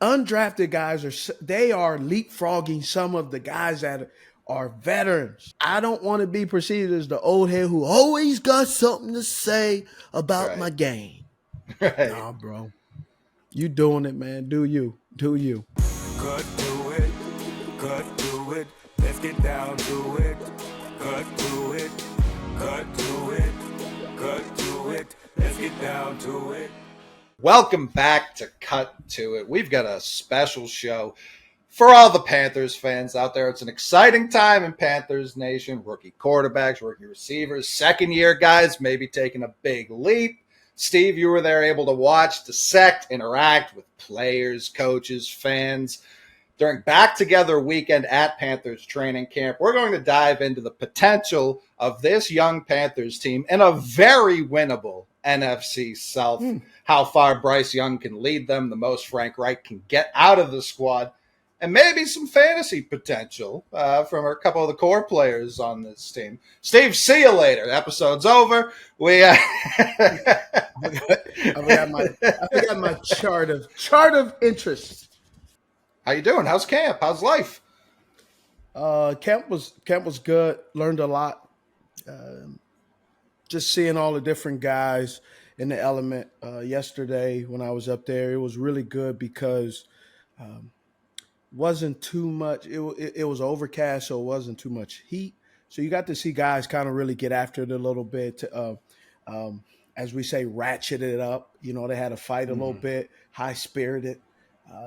Undrafted guys they are leapfrogging some of the guys that are veterans. I don't want to be perceived as the old head who always got something to say about my Right. game. Right. Nah, bro. You doing it, man. Do you. Do you. Cut to it, cut to it, let's get down to it. Cut to it, cut to it, cut to it, let's get down to it. Welcome back to Cut to It. We've got a special show for all the Panthers fans out there. It's an exciting time in Panthers Nation. Rookie quarterbacks, rookie receivers, second-year guys maybe taking a big leap. Steve, you were there able to watch, dissect, interact with players, coaches, fans during back-together weekend at Panthers training camp. We're going to dive into the potential of this young Panthers team in a very winnable NFC South, how far Bryce Young can lead them, the most Frank Reich can get out of the squad, and maybe some fantasy potential from a couple of the core players on this team. Steve, see you later. The episode's over. I forgot my chart of interest. How you doing? How's camp? How's life? Camp was good. Learned a lot. Just seeing all the different guys in the element yesterday when I was up there, it was really good because wasn't too much. It was overcast, so it wasn't too much heat. So you got to see guys kind of really get after it a little bit. As we say, ratchet it up. You know, they had to fight a little bit, high spirited.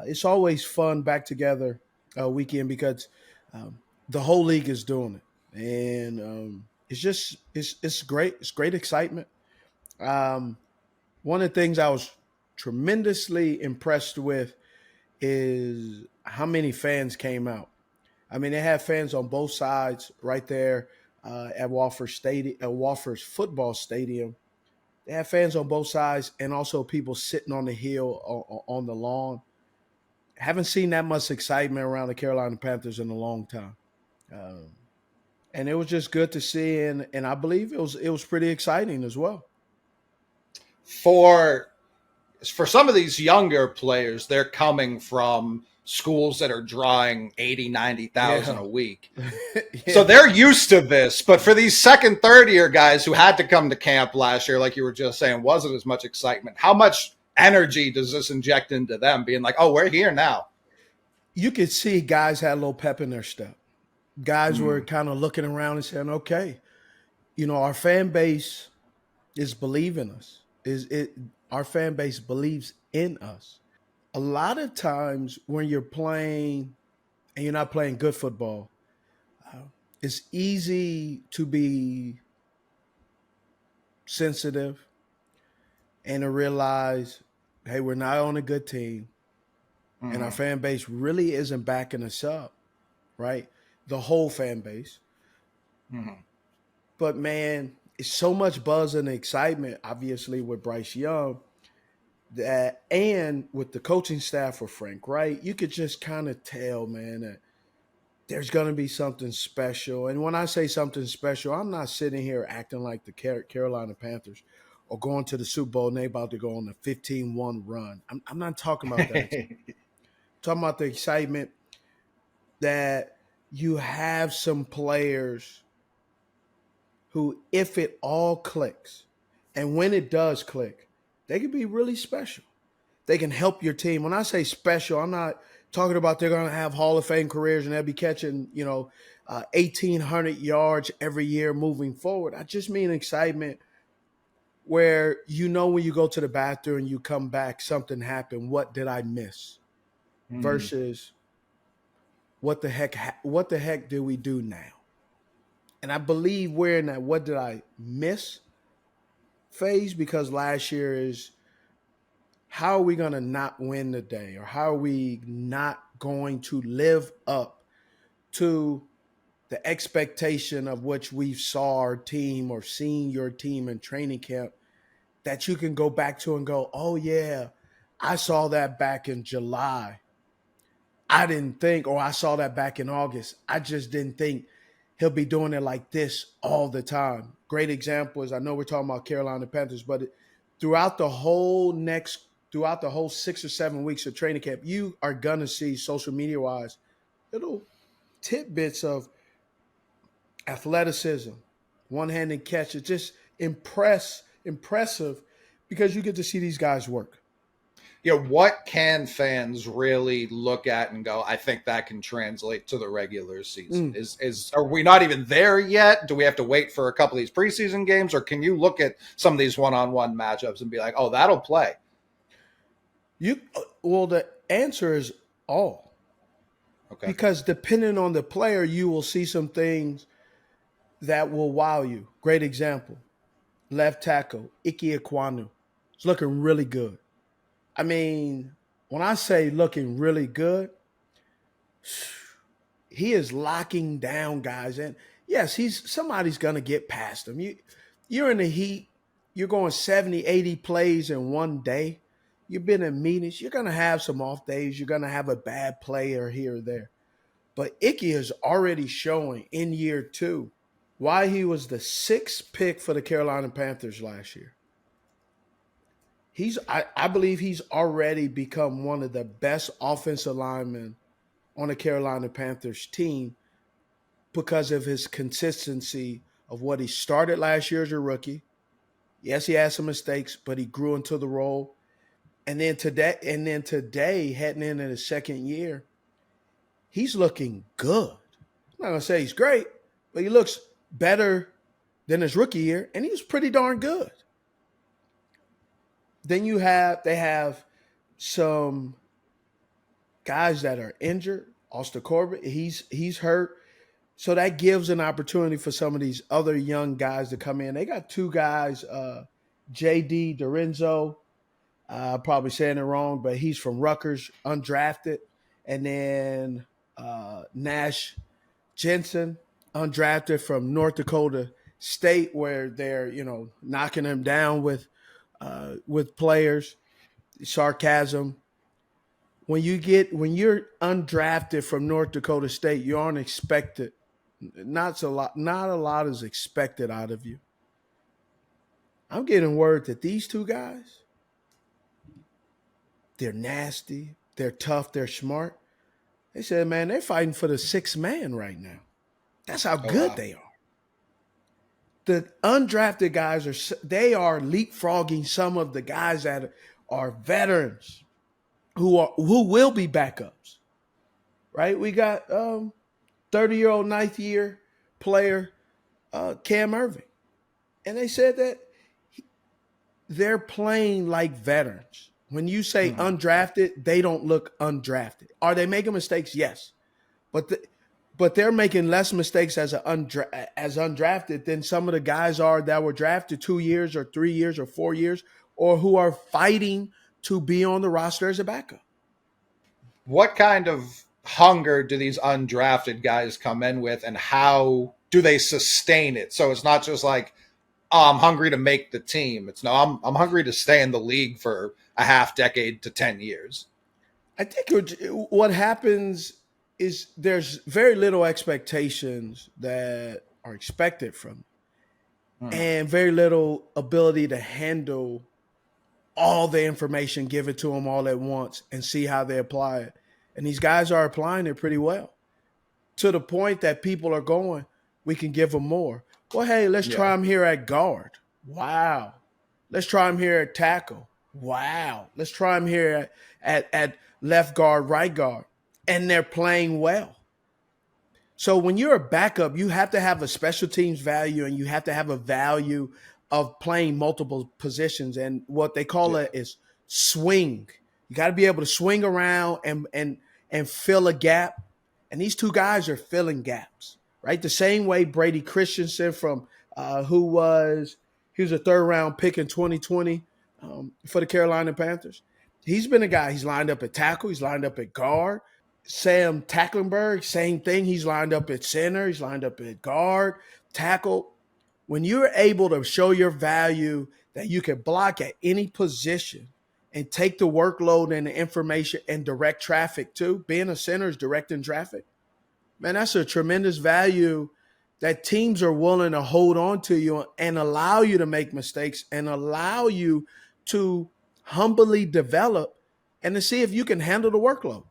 It's always fun back together weekend because the whole league is doing it, and it's great. It's great excitement. One of the things I was tremendously impressed with is how many fans came out. I mean, they had fans on both sides right there at Wofford's football stadium. They had fans on both sides, and also people sitting on the hill on the lawn. Haven't seen that much excitement around the Carolina Panthers in a long time. And it was just good to see, and I believe it was pretty exciting as well. For some of these younger players, they're coming from schools that are drawing 80, 90,000 a week. Yeah. So they're used to this. But for these second, third year guys who had to come to camp last year, like you were just saying, wasn't as much excitement. How much energy does this inject into them being like, oh, we're here now? You could see guys had a little pep in their step. Guys were kind of looking around and saying, okay, you know, our fan base is believing us. Our fan base believes in us. A lot of times when you're playing and you're not playing good football, it's easy to be sensitive and to realize, hey, we're not on a good team and our fan base really isn't backing us up, right? The whole fan base. But man, it's so much buzz and excitement, obviously, with Bryce Young that, and with the coaching staff for Frank Reich, you could just kind of tell, man, that there's going to be something special. And when I say something special, I'm not sitting here acting like the Carolina Panthers or going to the Super Bowl and they about to go on a 15-1 run. I'm not talking about that. I'm talking about the excitement that you have some players who, if it all clicks, and when it does click, they can be really special. They can help your team. When I say special, I'm not talking about they're going to have Hall of Fame careers and they'll be catching, 1,800 yards every year moving forward. I just mean excitement where when you go to the bathroom and you come back, something happened. What did I miss? Versus what the heck do we do now? And I believe we're in that what did I miss phase, because last year is how are we going to not win today, or how are we not going to live up to the expectation of which we saw our team or seen your team in training camp, that you can go back to and go, oh yeah, I saw that back in July. I didn't think, or I saw that back in August. I just didn't think he'll be doing it like this all the time. Great example is, I know we're talking about Carolina Panthers, but throughout the whole next throughout the whole 6 or 7 weeks of training camp, you are gonna see social media wise little tidbits of athleticism, one-handed catches, just impressive because you get to see these guys work. What can fans really look at and go, I think that can translate to the regular season? Are we not even there yet? Do we have to wait for a couple of these preseason games, or can you look at some of these one-on-one matchups and be like, oh, that'll play? Well, the answer is all. Okay. Because depending on the player, you will see some things that will wow you. Great example. Left tackle, Ike Ekwonu. It's looking really good. I mean, when I say looking really good, he is locking down guys. And yes, somebody's going to get past him. You're in the heat. You're going 70, 80 plays in one day. You've been in meetings. You're going to have some off days. You're going to have a bad player here or there. But Ike is already showing in year 2 why he was the 6th pick for the Carolina Panthers last year. I believe he's already become one of the best offensive linemen on the Carolina Panthers team because of his consistency of what he started last year as a rookie. Yes, he had some mistakes, but he grew into the role. And then today, heading into the second year, he's looking good. I'm not going to say he's great, but he looks better than his rookie year, and he was pretty darn good. Then they have some guys that are injured. Austin Corbett, he's hurt. So that gives an opportunity for some of these other young guys to come in. They got 2 guys, J.D. Dorenzo, probably saying it wrong, but he's from Rutgers, undrafted. And then Nash Jensen, undrafted from North Dakota State, where they're, knocking him down with players, sarcasm. When you're undrafted from North Dakota State, you aren't expected. Not a lot is expected out of you. I'm getting word that these 2 guys, they're nasty, they're tough, they're smart. They said, man, they're fighting for the 6th man right now. That's how good they are. The undrafted guys they are leapfrogging some of the guys that are veterans who will be backups. Right? We got 30-year-old 9th year player Cam Irving. And they said that they're playing like veterans. When you say undrafted, they don't look undrafted. Are they making mistakes? Yes. But they're making less mistakes as undrafted than some of the guys are that were drafted 2 years or 3 years or 4 years, or who are fighting to be on the roster as a backup. What kind of hunger do these undrafted guys come in with, and how do they sustain it? So it's not just like, oh, I'm hungry to make the team. It's no, I'm hungry to stay in the league for a half decade to 10 years. I think what happens is there's very little expectations that are expected from them, and very little ability to handle all the information given to them all at once and see how they apply it. And these guys are applying it pretty well, to the point that people are going, we can give them more. Well, hey, let's try him here at guard. Wow. Let's try him here at tackle. Wow. Let's try him here at left guard, right guard. And they're playing well. So when you're a backup, you have to have a special teams value, and you have to have a value of playing multiple positions. And what they call it is swing. You got to be able to swing around and fill a gap. And these 2 guys are filling gaps, right? The same way Brady Christensen from he was a 3rd round pick in 2020 for the Carolina Panthers. He's been a guy. He's lined up at tackle. He's lined up at guard. Sam Tacklenberg, same thing. He's lined up at center. He's lined up at guard, tackle. When you're able to show your value that you can block at any position and take the workload and the information and direct traffic too, being a center is directing traffic. Man, that's a tremendous value that teams are willing to hold on to you and allow you to make mistakes and allow you to humbly develop and to see if you can handle the workload.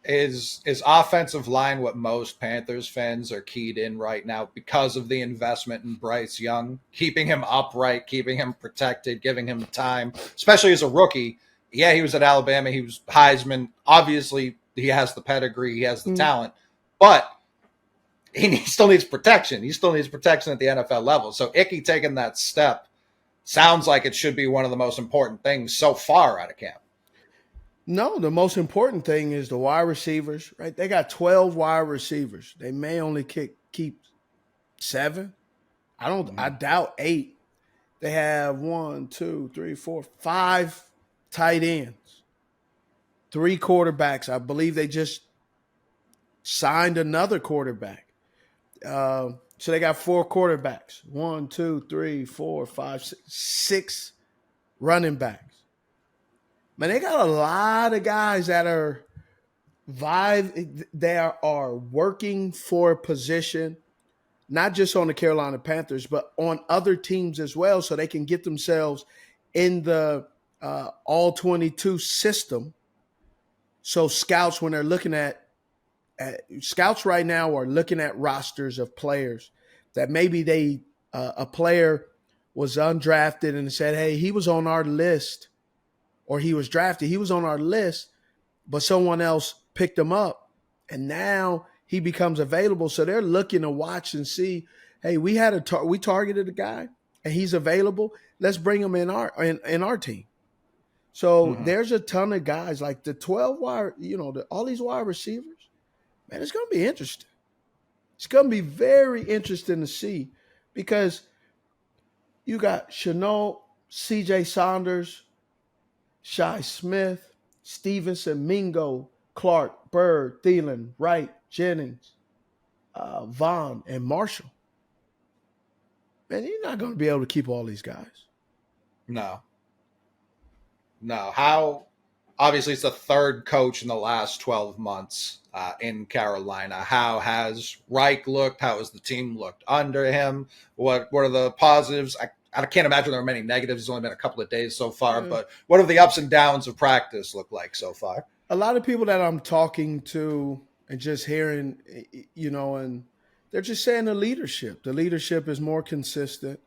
Is offensive line what most Panthers fans are keyed in right now because of the investment in Bryce Young, keeping him upright, keeping him protected, giving him time, especially as a rookie? Yeah, he was at Alabama. He was Heisman. Obviously, he has the pedigree. He has the talent. But he still needs protection. He still needs protection at the NFL level. So Icky taking that step sounds like it should be one of the most important things so far out of camp. No, the most important thing is the wide receivers, right? They got 12 wide receivers. They may only keep 7. I doubt 8. They have 1, 2, 3, 4, 5 tight ends, 3 quarterbacks. I believe they just signed another quarterback. So they got 4 quarterbacks. 1, 2, 3, 4, 5, 6 running backs. Man, they got a lot of guys that are they are working for a position, not just on the Carolina Panthers, but on other teams as well, so they can get themselves in the all 22 system. So scouts, when they're looking at scouts right now, are looking at rosters of players that maybe a player was undrafted and said, hey, he was on our list, or he was drafted, he was on our list, but someone else picked him up, and now he becomes available. So they're looking to watch and see, hey, we targeted a guy, and he's available. Let's bring him in our team. So there's a ton of guys like the 12 wide, all these wide receivers. Man, it's going to be interesting. It's going to be very interesting to see, because you got Shenault, C.J. Saunders, Shi Smith, Stevenson, Mingo, Clark, Bird, Thielen, Wright, Jennings, Vaughn, and Marshall. Man, you're not going to be able to keep all these guys. No. How? Obviously, it's the third coach in the last 12 months in Carolina. How has Reich looked? How has the team looked under him? What are the positives? I can't imagine there are many negatives. It's only been a couple of days so far, but what have the ups and downs of practice look like so far? A lot of people that I'm talking to and just hearing, and they're just saying the leadership is more consistent.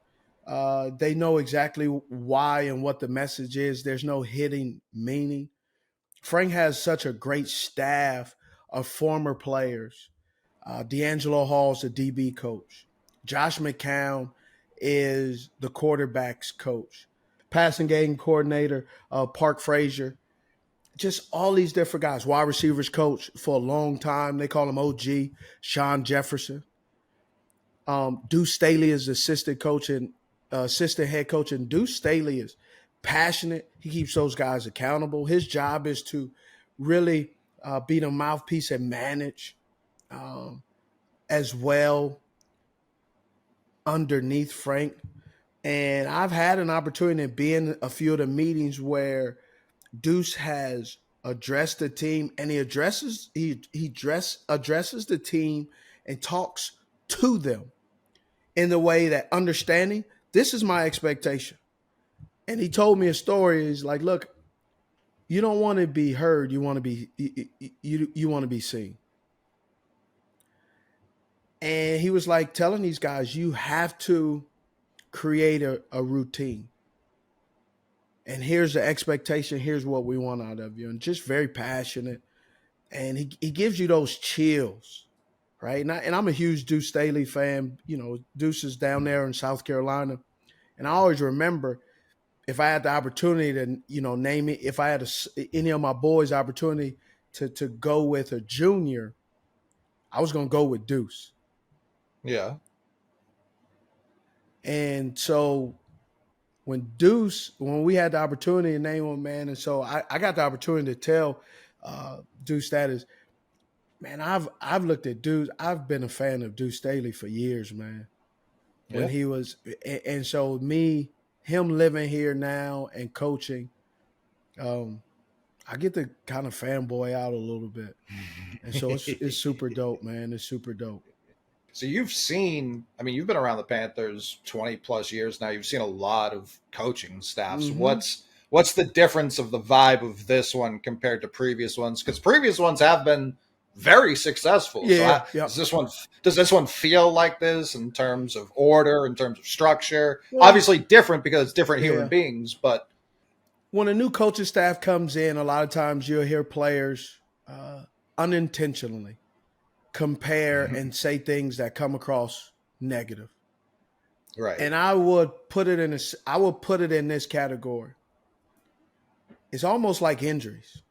They know exactly why and what the message is. There's no hidden meaning. Frank has such a great staff of former players. D'Angelo Hall's the DB coach. Josh McCown is the quarterback's coach. Passing game coordinator, Park Frazier. Just all these different guys. Wide receivers coach for a long time. They call him OG, Sean Jefferson. Deuce Staley is assistant head coach, and Deuce Staley is passionate. He keeps those guys accountable. His job is to really be the mouthpiece and manage as well underneath Frank. And I've had an opportunity to be in a few of the meetings where Deuce has addressed the team, and he addresses the team and talks to them in the way that understanding, this is my expectation. And he told me a story. He's like, look, you don't want to be heard. You want to be you want to be seen. And he was like telling these guys, you have to create a routine. And here's the expectation. Here's what we want out of you. And just very passionate. And he gives you those chills, right? And I'm a huge Deuce Staley fan. Deuce is down there in South Carolina. And I always remember, if I had the opportunity to, name it, if I had any of my boys' opportunity to go with a junior, I was going to go with Deuce. Yeah. And so when we had the opportunity to name him, man, and so I got the opportunity to tell Deuce that is, man, I've looked at Deuce. I've been a fan of Deuce Staley for years, man. When he was, and so him living here now and coaching, I get to kind of fanboy out a little bit. And so it's super dope, man. It's super dope. So you've been around the Panthers 20 plus years now. You've seen a lot of coaching staffs. Mm-hmm. What's the difference of the vibe of this one compared to previous ones? Because previous ones have been very successful. Yeah, So does this one feel like this in terms of order, in terms of structure? Well, Obviously different because it's different human yeah. beings, but When a new coaching staff comes in, a lot of times you'll hear players unintentionally compare and say things that come across negative. right. And I would put it in this category. It's almost like injuries.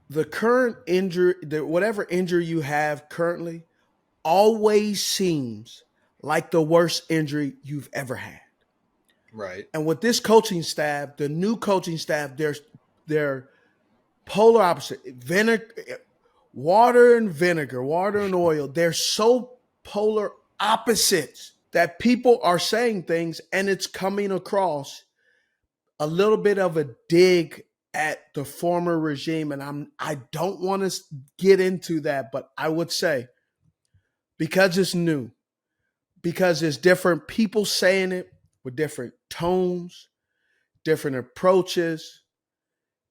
The current injury, whatever injury you have currently, always seems like the worst injury you've ever had. Right. And with this coaching staff, the new coaching staff, they're polar opposite. Water and vinegar, water and oil. They're so polar opposites that people are saying things and it's coming across a little bit of a dig at the former regime. And I don't want to get into that, but I would say because it's new, because there's different people saying it with different tones, different approaches,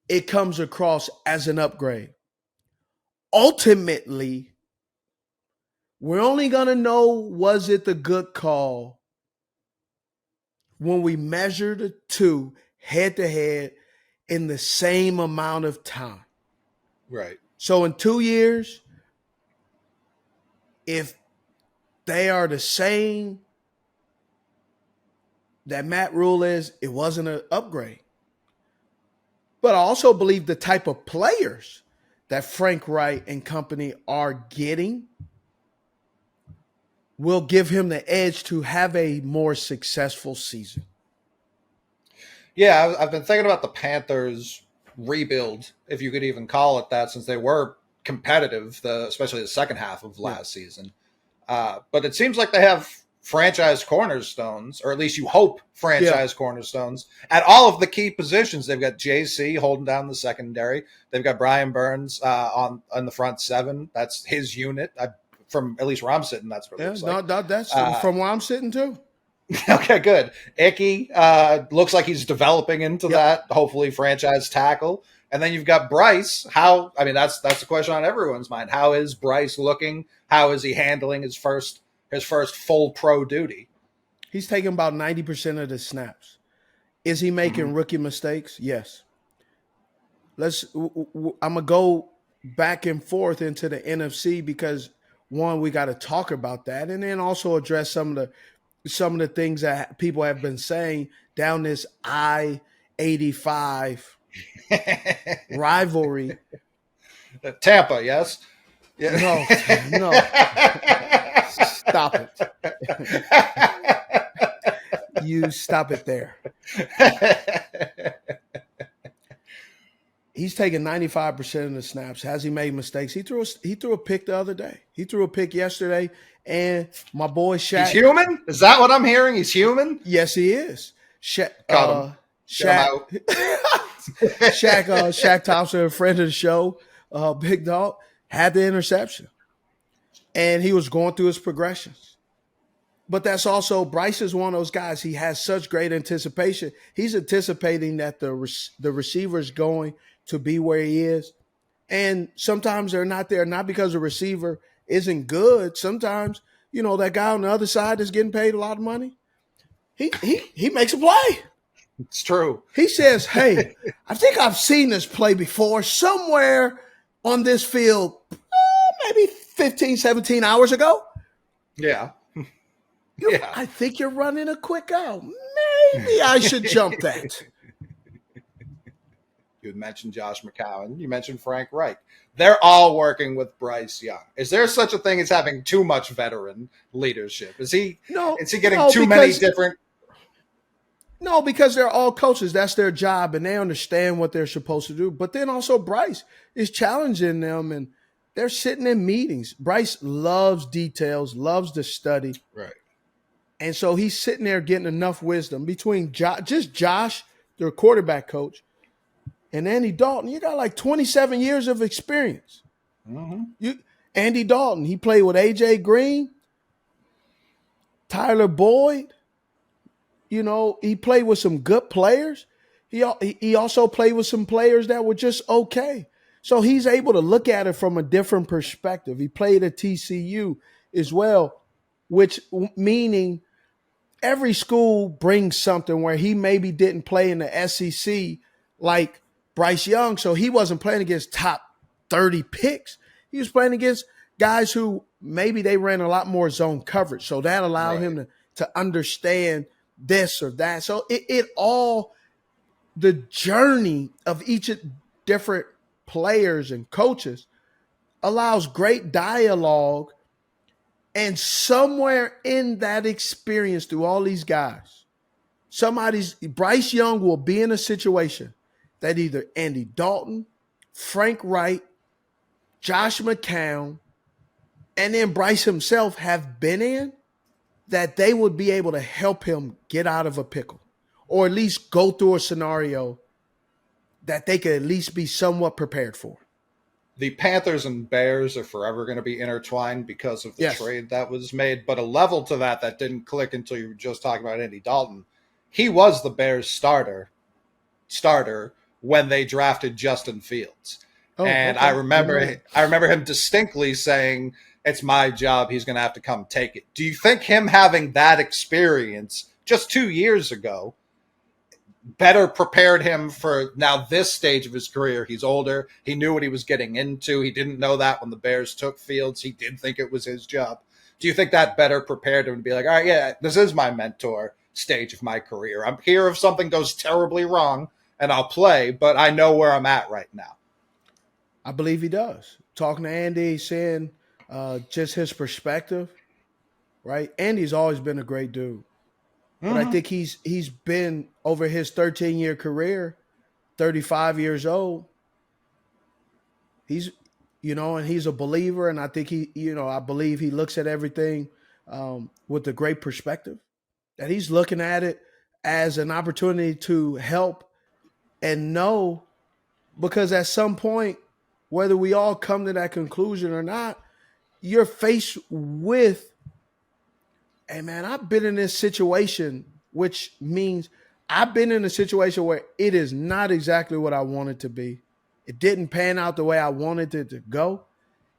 it comes across as an upgrade. Ultimately, we're only going to know was it the good call when we measure the two head to head in the same amount of time. Right. So in 2 years, if they are the same that Matt Rule is, it wasn't an upgrade. But I also believe the type of players that Frank Wright and company are getting will give him the edge to have a more successful season. Yeah, I've been thinking about the Panthers rebuild, if you could even call it that, since they were competitive, especially the second half of last season. But it seems like they have franchise cornerstones, or at least you hope franchise cornerstones at all of the key positions. They've got JC holding down the secondary. They've got Brian Burns on the front seven. That's his unit. From at least where I'm sitting, that's what it looks like. That's from where I'm sitting too. Okay, good. Icky looks like he's developing into that, hopefully franchise tackle. And then you've got Bryce. That's the question on everyone's mind. How is Bryce looking? How is he handling his first full pro duty? He's taking about 90% of the snaps. Is he making rookie mistakes? Yes. I'm going to go back and forth into the NFC because one, we got to talk about that, and then also address some of the things that people have been saying down this I-85 rivalry. Tampa, yes? Yeah. No. Stop it. You stop it there. He's taking 95% of the snaps. Has he made mistakes? He threw a pick the other day. He threw a pick yesterday, and my boy Shaq. He's human? Is that what I'm hearing? He's human? Yes, he is. Shaq Thompson, a friend of the show, Big Dog, had the interception. And he was going through his progressions. But that's also, Bryce is one of those guys. He has such great anticipation. He's anticipating that the receiver is going to be where he is. And sometimes they're not there, not because the receiver isn't good. Sometimes, that guy on the other side is getting paid a lot of money. He makes a play. It's true. He says, hey, I think I've seen this play before somewhere on this field, maybe 15, 17 hours ago. Yeah. I think you're running a quick out. Maybe I should jump that. You had mentioned Josh McCown. You mentioned Frank Reich. They're all working with Bryce Young. Is there such a thing as having too much veteran leadership? Is he getting too many different? No, because they're all coaches. That's their job, and they understand what they're supposed to do. But then also Bryce is challenging them, and they're sitting in meetings. Bryce loves details, loves to study. Right. And so he's sitting there getting enough wisdom between Josh, their quarterback coach, and Andy Dalton. You got like 27 years of experience. Mm-hmm. Andy Dalton, he played with A.J. Green, Tyler Boyd. he played with some good players. He also played with some players that were just okay. So he's able to look at it from a different perspective. He played at TCU as well, which meaning every school brings something where he maybe didn't play in the SEC like Bryce Young. So he wasn't playing against top 30 picks. He was playing against guys who maybe they ran a lot more zone coverage. So that allowed him to understand this or that. So it all, the journey of each different players and coaches allows great dialogue. And somewhere in that experience through all these guys, Bryce Young will be in a situation that either Andy Dalton, Frank Wright, Josh McCown, and then Bryce himself have been in, that they would be able to help him get out of a pickle, or at least go through a scenario that they could at least be somewhat prepared for. The Panthers and Bears are forever going to be intertwined because of the trade that was made. But a level to that didn't click until you were just talking about Andy Dalton. He was the Bears starter when they drafted Justin Fields. Okay. I remember him distinctly saying, "It's my job. He's going to have to come take it." Do you think him having that experience just 2 years ago better prepared him for now this stage of his career? He's older. He knew what he was getting into. He didn't know that when the Bears took Fields. He did think it was his job. Do you think that better prepared him to be like, all right, yeah, this is my mentor stage of my career. I'm here if something goes terribly wrong, and I'll play, but I know where I'm at right now. I believe he does. Talking to Andy, saying just his perspective, right? Andy's always been a great dude. But I think he's been, over his 13-year career, 35 years old. He's, and he's a believer. And I think I believe he looks at everything with a great perspective. That he's looking at it as an opportunity to help and know, because at some point, whether we all come to that conclusion or not, you're faced with, hey, man, I've been in this situation, which means I've been in a situation where it is not exactly what I want it to be. It didn't pan out the way I wanted it to go.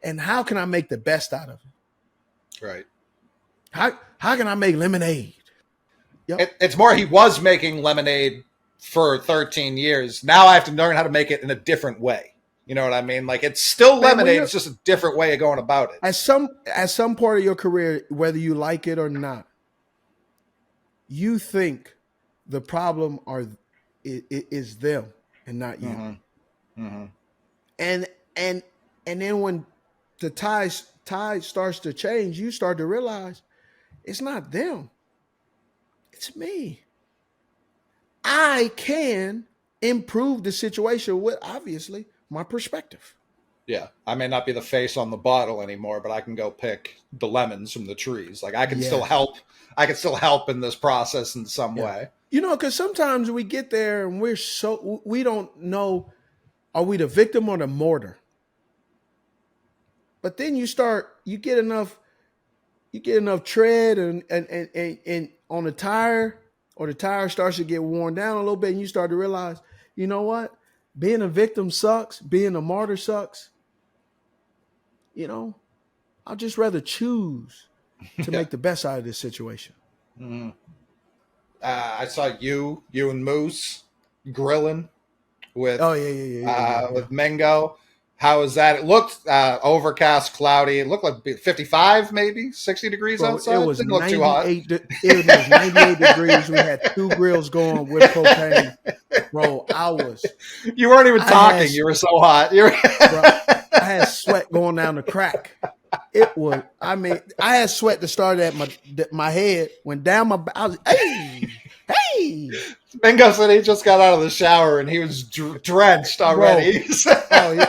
And how can I make the best out of it? Right. How can I make lemonade? Yep. It's more he was making lemonade for 13 years. Now I have to learn how to make it in a different way. You know what I mean? Like, it's still lemonade. It's just a different way of going about it. At some part of your career, whether you like it or not, you think the problem is them and not you. Mm-hmm. Mm-hmm. And then when the tide starts to change, you start to realize it's not them. It's me. I can improve the situation with, obviously, my perspective. Yeah, I may not be the face on the bottle anymore, but I can go pick the lemons from the trees. Like, I can still help. I can still help in this process in some way. Because sometimes we get there and we don't know, are we the victim or the martyr? But then you get enough tread and on the tire, or the tire starts to get worn down a little bit, and you start to realize, you know what? Being a victim sucks. Being a martyr sucks. I'd just rather choose to make the best out of this situation. Mm-hmm. I saw you and Moose grilling with with Mingo. How was that? It looked overcast, cloudy. It looked like 55, maybe 60 degrees outside. It didn't look too hot. It was 98 degrees. We had 2 grills going with propane. Bro, you weren't even talking. You were so hot. Bro, I had sweat going down the crack. I had sweat that started at my head, went down my, I was, hey. Mingo said he just got out of the shower and he was drenched already. Bro,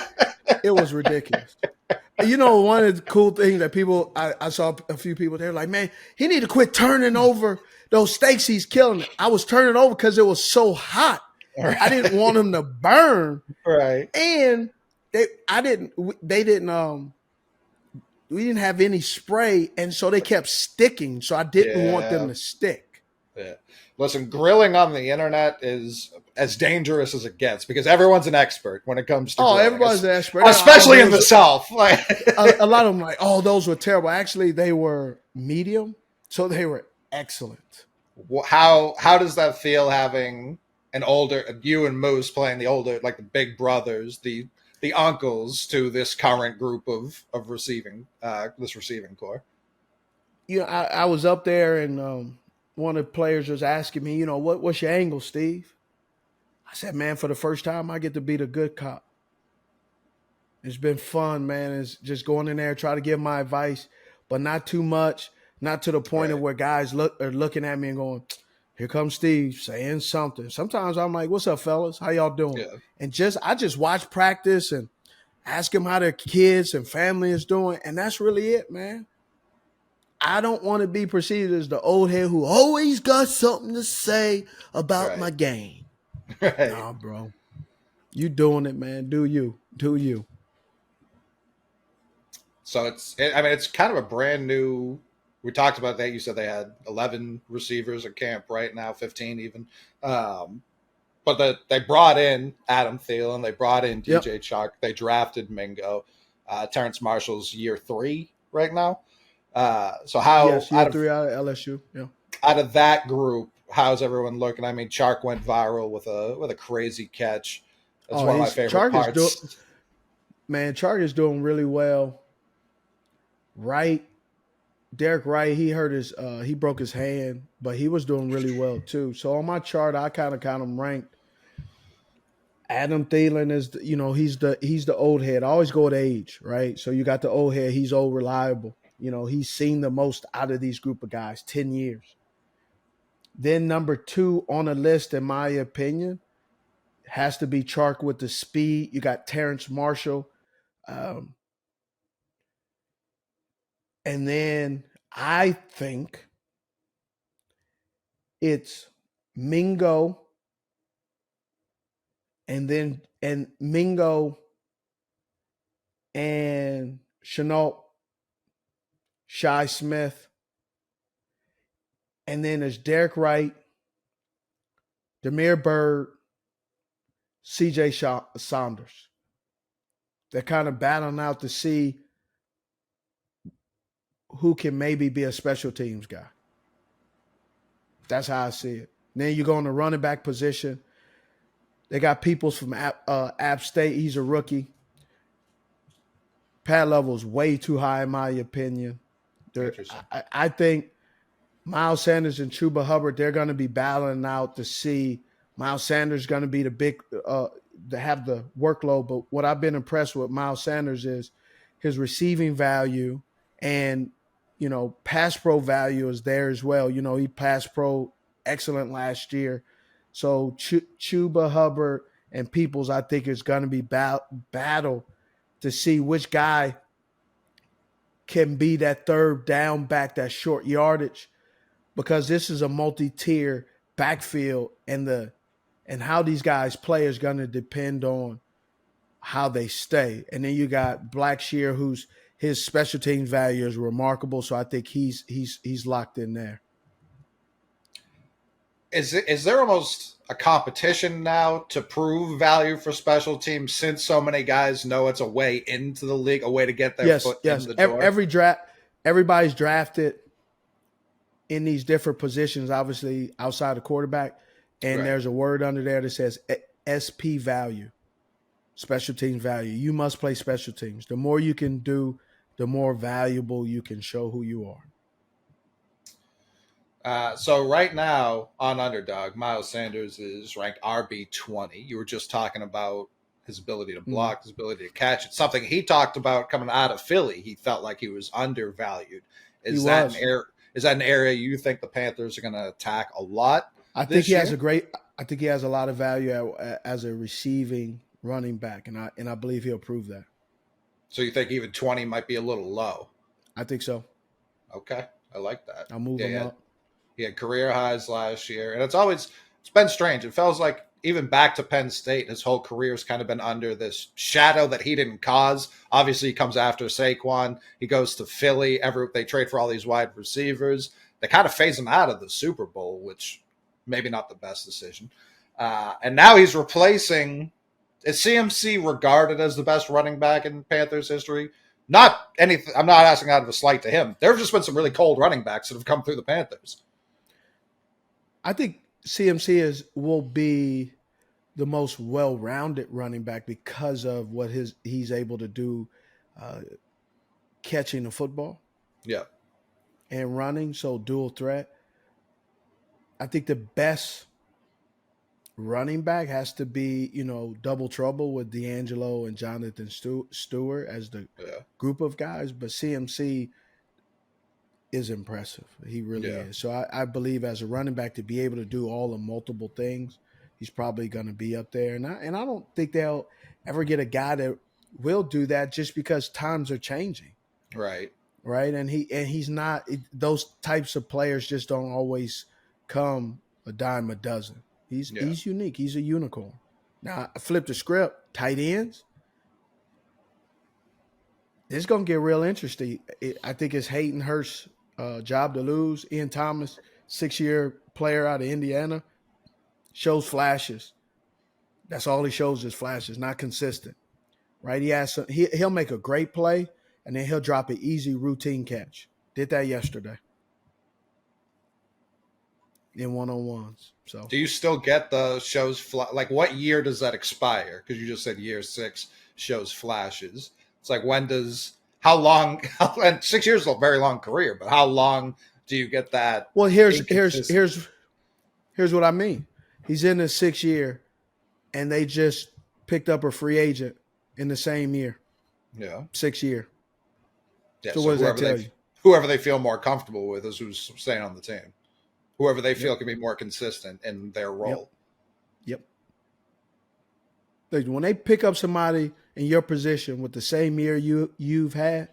it was ridiculous. One of the cool things that I saw a few people, they're like, man, he need to quit turning over those steaks he's killing. I was turning over because it was so hot. Right. I didn't want him to burn. Right. And we didn't have any spray, and so they kept sticking. So I didn't want them to stick. Yeah. Listen, grilling on the internet is as dangerous as it gets because everyone's an expert when it comes to grilling. Everybody's an expert, especially in the South. A lot of them like, oh, those were terrible. Actually, they were medium, so they were excellent. How does that feel having an older you and Moose playing the older, like the big brothers, the uncles to this current group of receiving this receiving core? I was up there and one of the players was asking me, what's your angle, Steve? I said, man, for the first time, I get to be the good cop. It's been fun, man. It's just going in there, try to give my advice, but not too much, not to the point of where guys are looking at me and going, here comes Steve saying something. Sometimes I'm like, what's up, fellas? How y'all doing? Yeah. And I just watch practice and ask them how their kids and family is doing. And that's really it, man. I don't want to be perceived as the old head who always got something to say about my game. Right. Nah, bro. You doing it, man. Do you. Do you. So it's kind of a brand new. We talked about that. You said they had 11 receivers at camp right now, 15 even. But they brought in Adam Thielen. They brought in DJ Chark. They drafted Mingo. Terrence Marshall's year 3 right now. So how year 3 out of LSU. Yeah. Out of that group, how's everyone looking? I mean, Chark went viral with a crazy catch. That's one of my favorite parts. Chark is doing really well. Derek Wright, he hurt he broke his hand, but he was doing really well too. So on my chart, I kind of count him ranked. Adam Thielen is, he's the old head. I always go with age, right? So you got the old head. He's old, reliable. He's seen the most out of these group of guys, 10 years. Then number 2 on the list, in my opinion, has to be Chark with the speed. You got Terrence Marshall. And then I think it's Mingo and Mingo and Chenault, Shi Smith. And then there's Derek Wright, Damiere Byrd, CJ Saunders. They're kind of battling out to see who can maybe be a special teams guy. That's how I see it. Then you go in the running back position. They got Peoples from App State. He's a rookie. Pad level is way too high, in my opinion. I think Miles Sanders and Chuba Hubbard, they're going to be battling out to see. Miles Sanders is going to be the big to have the workload. But what I've been impressed with Miles Sanders is his receiving value and, pass pro value is there as well. He pass pro excellent last year. So Chuba Hubbard and Peoples, I think, is going to be battle to see which guy can be that third down back, that short yardage, because this is a multi-tier backfield, and how these guys play is going to depend on how they stay. And then you got Blackshear, who's his special teams value is remarkable, so I think he's locked in there. Is there almost a competition now to prove value for special teams, since so many guys know it's a way into the league, a way to get their foot in the door? Every draft, everybody's drafted in these different positions, obviously outside the quarterback, and there's a word under there that says SP value, special teams value. You must play special teams. The more you can do, the more valuable you can show who you are. So right now on Underdog, Miles Sanders is ranked RB20. You were just talking about his ability to block, his ability to catch. It's something he talked about coming out of Philly. He felt like he was undervalued. Is that an area you think the Panthers are going to attack a lot? I think he has a lot of value as a receiving running back, and I believe he'll prove that. So you think even 20 might be a little low? I think so. Okay, I like that. I'll move him up. He had career highs last year, and it's been strange. It feels like even back to Penn State, his whole career has kind of been under this shadow that he didn't cause. Obviously, he comes after Saquon. He goes to Philly. They trade for all these wide receivers. They kind of phase him out of the Super Bowl, which maybe not the best decision. And now he's replacing. Is CMC regarded as the best running back in Panthers history? Not anything. I'm not asking out of a slight to him. There have just been some really cold running backs that have come through the Panthers. I think CMC will be the most well-rounded running back because of what he's able to do catching the football. Yeah. And running, so dual threat. I think the best running back has to be, double trouble with D'Angelo and Jonathan Stewart as the group of guys. But CMC is impressive. He really is. So I believe as a running back to be able to do all the multiple things, he's probably going to be up there. And I don't think they'll ever get a guy that will do that just because times are changing. Right. Right. And he's not, those types of players just don't always come a dime a dozen. He's unique. He's a unicorn. Now, I flip the script. Tight ends. It's going to get real interesting. I think it's Hayden Hurst's job to lose. Ian Thomas, 6-year player out of Indiana, shows flashes. That's all he shows is flashes, not consistent. Right? He'll make a great play, and then he'll drop an easy routine catch. Did that yesterday in one-on-ones. So, do you still get the shows like what year does that expire? Because you just said year 6 shows flashes. It's like how long? And 6 years is a very long career, but how long do you get that? Well, here's what I mean. He's in his 6th year, and they just picked up a free agent in the same year. Yeah, 6th year. Yeah. So what does that tell you? Whoever they feel more comfortable with is who's staying on the team. Whoever they feel can be more consistent in their role. Yep. When they pick up somebody in your position with the same year you've had,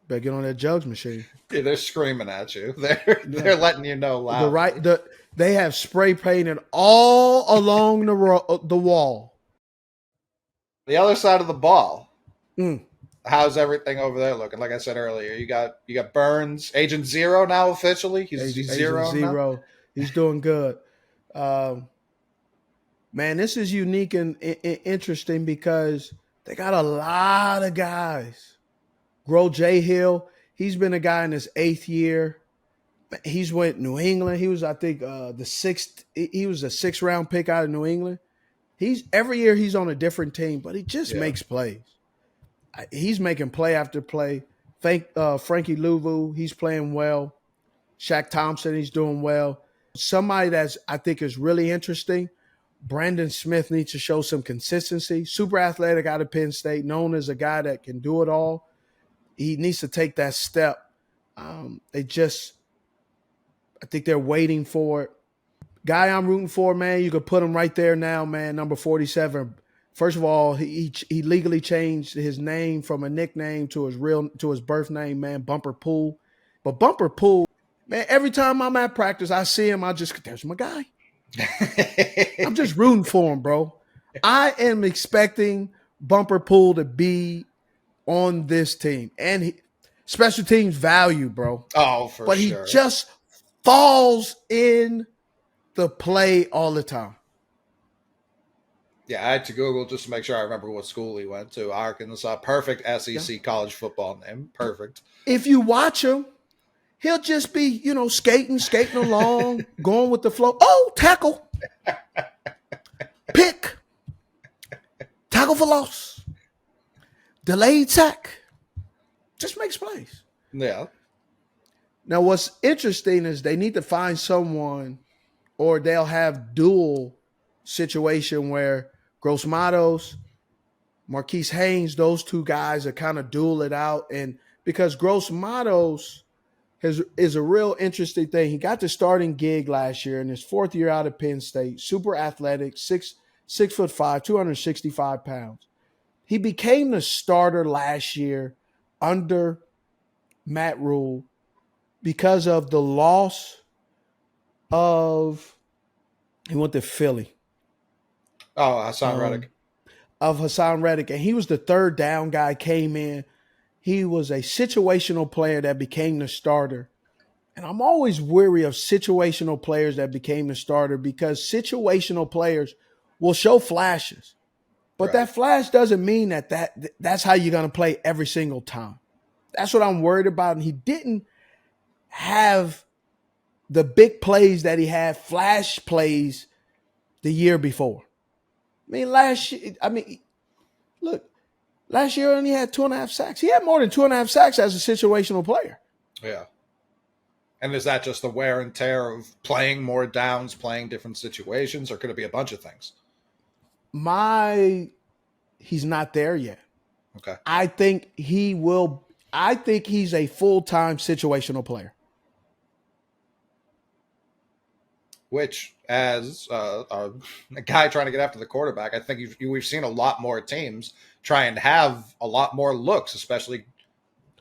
better get on that jugs machine. Yeah, they're screaming at you. They're letting you know loud. They have spray painted all along the wall. The other side of the ball. How's everything over there looking? Like I said earlier, you got Burns, Agent Zero now officially. He's Zero. Now? He's doing good. Man, this is unique and interesting because they got a lot of guys. Grow J Hill, he's been a guy in his 8th year. He's went New England. He was, I think, the 6th. He was a 6th-round pick out of New England. Every year he's on a different team, but he just makes plays. He's making play after play. Frankie Louvu, he's playing well. Shaq Thompson, he's doing well. Somebody that's I think is really interesting, Brandon Smith needs to show some consistency. Super athletic out of Penn State, known as a guy that can do it all. He needs to take that step. I think they're waiting for it. Guy I'm rooting for, man, you could put him right there now, man, number 47. First of all, he legally changed his name from a nickname to his birth name, man, Bumper Pool. But Bumper Pool, man, every time I'm at practice, I see him, there's my guy. I'm just rooting for him, bro. I am expecting Bumper Pool to be on this team. And special teams value, bro. Oh, for sure. But he just falls in the play all the time. Yeah, I had to Google just to make sure I remember what school he went to. Arkansas. Perfect SEC college football name. Perfect. If you watch him, he'll just be, skating along, going with the flow. Oh, tackle. Pick. Tackle for loss. Delayed sack. Just makes plays. Yeah. Now, what's interesting is they need to find someone, or they'll have dual situation where Gross Matos, Marquise Haynes, those two guys are kind of duel it out. And because Gross Matos is a real interesting thing. He got the starting gig last year in his 4th year out of Penn State, super athletic, 6'5", 265 pounds. He became the starter last year under Matt Rule because of the loss of, he went to Philly. Oh, Hassan Reddick. Of Hassan Reddick. And he was the 3rd down guy, came in. He was a situational player that became the starter. And I'm always weary of situational players that became the starter because situational players will show flashes. But Right. that flash doesn't mean that's how you're going to play every single time. That's what I'm worried about. And he didn't have the big plays that he had, flash plays, the year before. Look, last year only had 2.5 sacks. He had more than 2.5 sacks as a situational player. Yeah. And is that just the wear and tear of playing more downs, playing different situations, or could it be a bunch of things? He's not there yet. Okay. I think he will. I think he's a full-time situational player. Which, as a guy trying to get after the quarterback, I think we've seen a lot more teams try and have a lot more looks, especially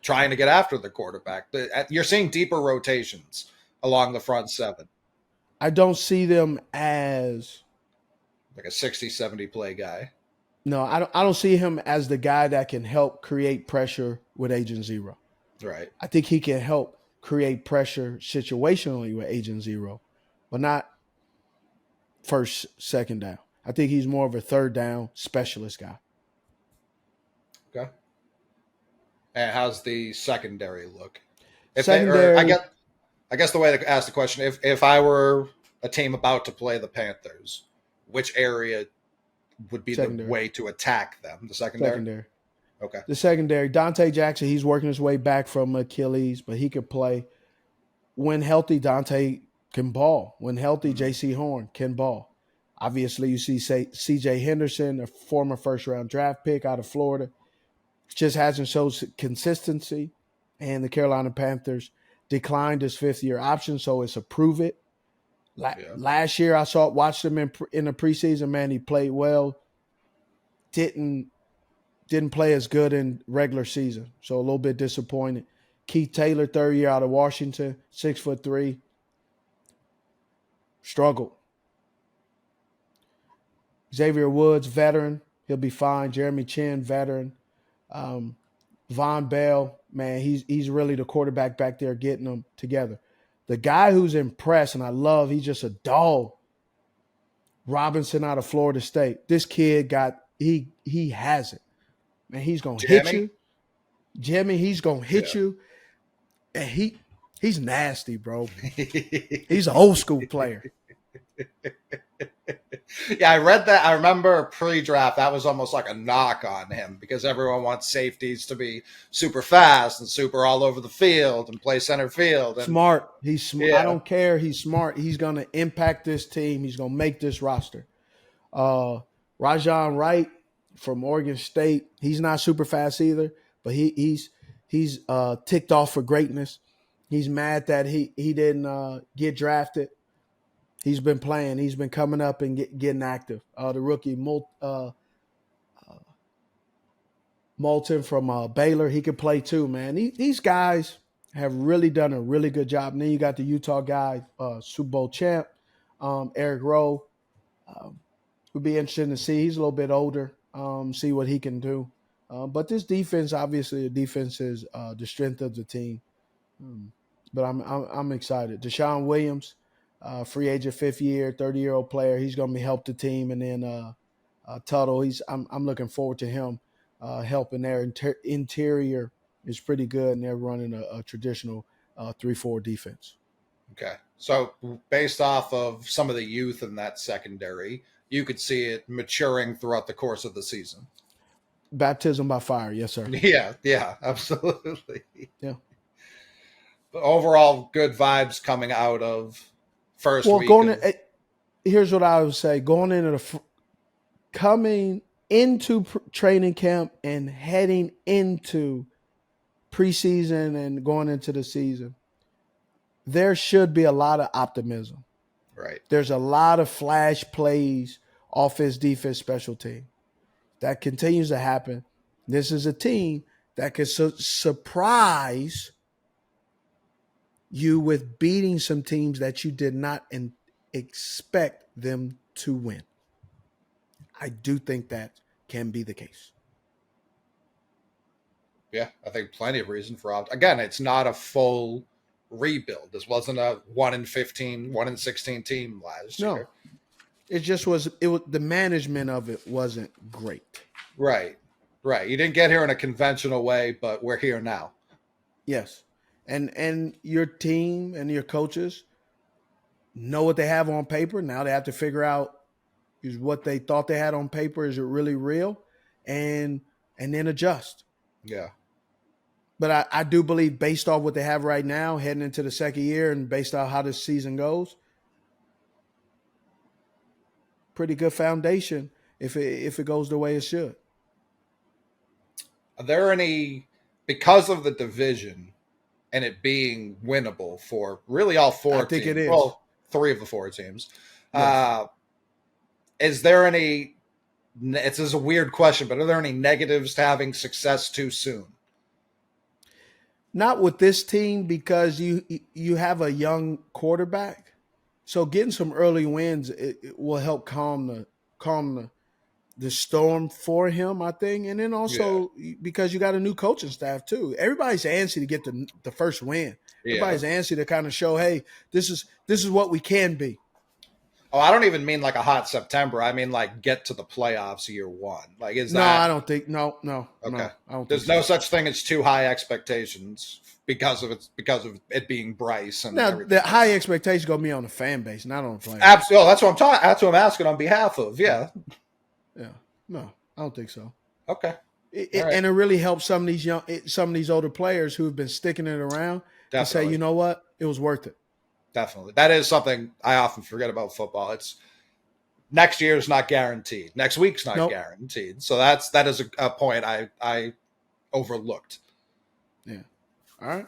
trying to get after the quarterback. You're seeing deeper rotations along the front seven. I don't see them as Like a 60, 70 play guy. no. I don't see him as the guy that can help create pressure with Agent Zero. Right. I think he can help create pressure situationally with Agent Zero, but not first, second down. I think he's more of a third down specialist guy. Okay. And how's the secondary look? I guess the way to ask the question, if I were a team about to play the Panthers, which area would be Secondary. the way to attack them? The secondary? Okay. The secondary, Dante Jackson, he's working his way back from Achilles, but he could play. When healthy, Dante can ball. When healthy, J.C. Horn can ball. Obviously, you see C.J. Henderson, a former first-round draft pick out of Florida, just hasn't shown consistency, and the Carolina Panthers declined his fifth-year option, so it's a prove it. Last year, I watched him in the preseason. Man, he played well. Didn't play as good in regular season, so a little bit disappointed. Keith Taylor, third year out of Washington, 6'3", struggled. Xavier Woods, veteran, he'll be fine. Jeremy Chin, veteran. Von Bell, man, he's really the quarterback back there getting them together. The guy who's impressed, and I love, he's just a dog. Robinson out of Florida State. This kid he has it. Man, he's gonna hit you. Jimmy, he's gonna hit you. And he's nasty, bro. He's an old school player. Yeah, I read that. I remember pre-draft, that was almost like a knock on him because everyone wants safeties to be super fast and super all over the field and play center field. And, smart. He's smart. Yeah. I don't care. He's smart. He's going to impact this team. He's going to make this roster. Rajon Wright from Oregon State, he's not super fast either, but he's ticked off for greatness. He's mad that he didn't get drafted. He's been playing. He's been coming up and getting active. The rookie Moulton from Baylor, he can play too, man. These guys have really done a really good job. And then you got the Utah guy, Super Bowl champ, Eric Rowe. Would be interesting to see. He's a little bit older, see what he can do. But this defense, obviously, the defense is the strength of the team. But I'm excited. Deshaun Williams, free agent, 5th year, 30-year-old player. He's going to help the team. And then Tuttle, I'm looking forward to him helping. Their interior is pretty good, and they're running a traditional 3-4 defense. Okay. So based off of some of the youth in that secondary, you could see it maturing throughout the course of the season. Baptism by fire. Yes, sir. Yeah, absolutely. Yeah. But overall, good vibes coming out of first week. Here's what I would say. Coming into training camp and heading into preseason and going into the season, there should be a lot of optimism. Right. There's a lot of flash plays, offense, defense, special team. That continues to happen. This is a team that can surprise you with beating some teams that you did not expect them to win. I do think that can be the case. Yeah, I think plenty of reason for again, it's not a full rebuild. This wasn't a 1-15, 1-16 team last No, year. it just was. It was the management of it wasn't great. Right. You didn't get here in a conventional way, but we're here now. Yes, and your team and your coaches know what they have on paper. Now they have to figure out is what they thought they had on paper, is it really real, and then adjust. Yeah. But I do believe, based off what they have right now, heading into the second year, and based on how this season goes, pretty good foundation if it goes the way it should. Are there any, because of the division and it being winnable for really all four I think teams? it is. Well, 3 of the 4 teams. Yes. Is there any, this is a weird question, but are there any negatives to having success too soon? Not with this team, because you have a young quarterback, so getting some early wins it will help calm the storm for him, I think. And then also because you got a new coaching staff too. Everybody's antsy to get the first win. Yeah. Everybody's antsy to kind of show, hey, this is what we can be. Oh, I don't even mean like a hot September. I mean like get to the playoffs year 1. Like is that? No, I don't think. No. Okay. No, I don't. There's no such thing as too high expectations because of it being Bryce and now everything. the high expectations gonna be on the fan base, not on the players. Absolutely. That's what I'm talking. That's what I'm asking on behalf of. Yeah. Yeah. No, I don't think so. Okay. Right. And it really helps some of these older players who have been sticking it around to say, you know what, it was worth it. Definitely. That is something I often forget about football. It's next year's not guaranteed. Next week's not guaranteed. So that is a point I overlooked. Yeah. All right.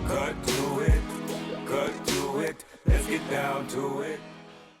Cut to it. Let's get down to it.